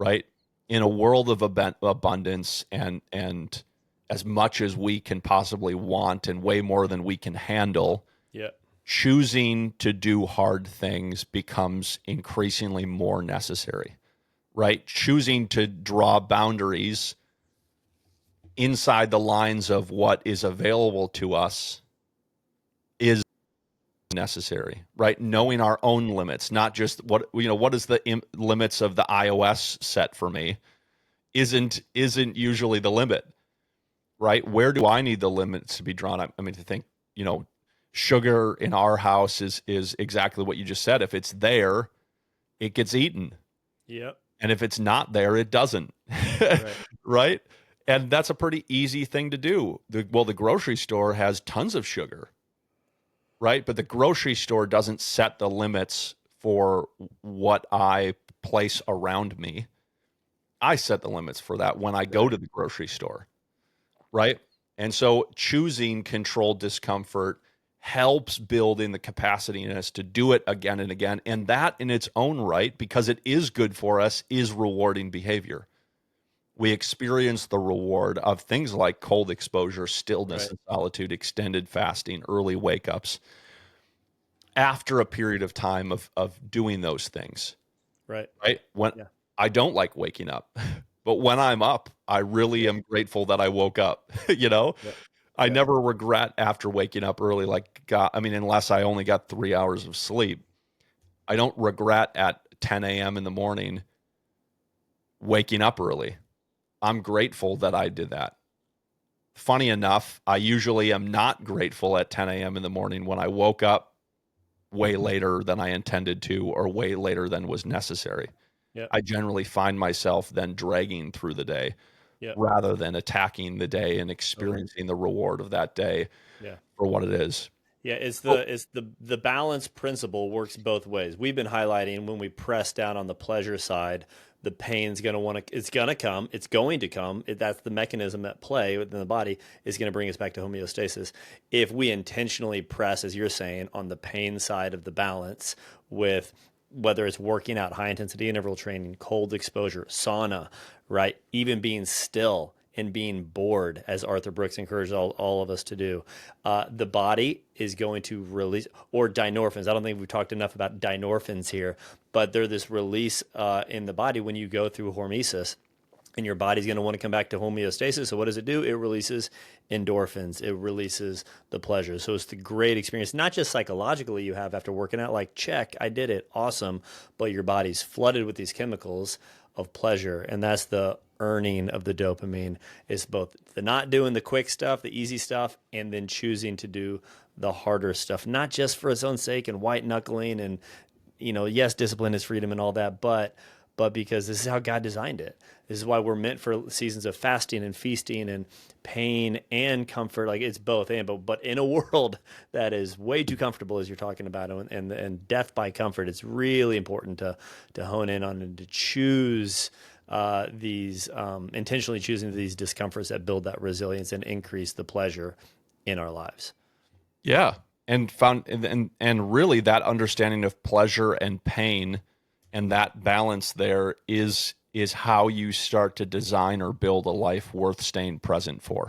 right? In a world of abundance and as much as we can possibly want and way more than we can handle, Yeah. choosing to do hard things becomes increasingly more necessary, right? Choosing to draw boundaries inside the lines of what is available to us is necessary, right? Knowing our own limits, not just what is the limits of the iOS set for me isn't usually the limit, right? Where do I need the limits to be drawn? I mean, to think, sugar in our house is exactly what you just said. If it's there, it gets eaten. Yep. And if it's not there, it doesn't. Right. Right? And that's a pretty easy thing to do. The grocery store has tons of sugar, right? But the grocery store doesn't set the limits for what I place around me. I set the limits for that when I go Right. to the grocery store, right? And so choosing controlled discomfort helps build in the capacity in us to do it again and again. And that in its own right, because it is good for us, is rewarding behavior. We experience the reward of things like cold exposure, stillness Right. and solitude, extended fasting, early wake ups after a period of time of doing those things, Right. right? When Yeah. I don't like waking up, but when I'm up, I really Yep. am grateful that I woke up, you know? Yep. I Yep. never regret after waking up early, unless I only got 3 hours of sleep. I don't regret at 10 a.m. in the morning waking up early. I'm grateful that I did that. Funny enough, I usually am not grateful at 10 a.m. in the morning when I woke up way later than I intended to or way later than was necessary. Yep. I generally find myself then dragging through the day Yep. rather than attacking the day and Totally. experiencing the reward of that day Yeah. for what it is. Yeah, Oh, the balance principle works both ways. We've been highlighting when we press down on the pleasure side, the pain's going to want to it's going to come, it's going to come. That's the mechanism at play within the body is going to bring us back to homeostasis. If we intentionally press, as you're saying, on the pain side of the balance with whether it's working out, high intensity interval training, cold exposure, sauna, right? Even being still and being bored, as Arthur Brooks encouraged all of us to do. The body is going to release, or dynorphins. I don't think we've talked enough about dynorphins here, but they're this release in the body when you go through hormesis. And your body's going to want to come back to homeostasis. So what does it do? It releases endorphins. It releases the pleasure. So it's the great experience, not just psychologically you have after working out, like, check, I did it, awesome. But your body's flooded with these chemicals of pleasure. And that's the earning of the dopamine, is both the not doing the quick stuff, the easy stuff, and then choosing to do the harder stuff, not just for its own sake and white knuckling and, yes, discipline is freedom and all that, but because this is how God designed it. This is why we're meant for seasons of fasting and feasting and pain and comfort. Like, it's both and, but in a world that is way too comfortable, as you're talking about, and death by comfort, it's really important to hone in on and to choose these intentionally choosing these discomforts that build that resilience and increase the pleasure in our lives. yeah. And really that understanding of pleasure and pain and that balance there is how you start to design or build a life worth staying present for.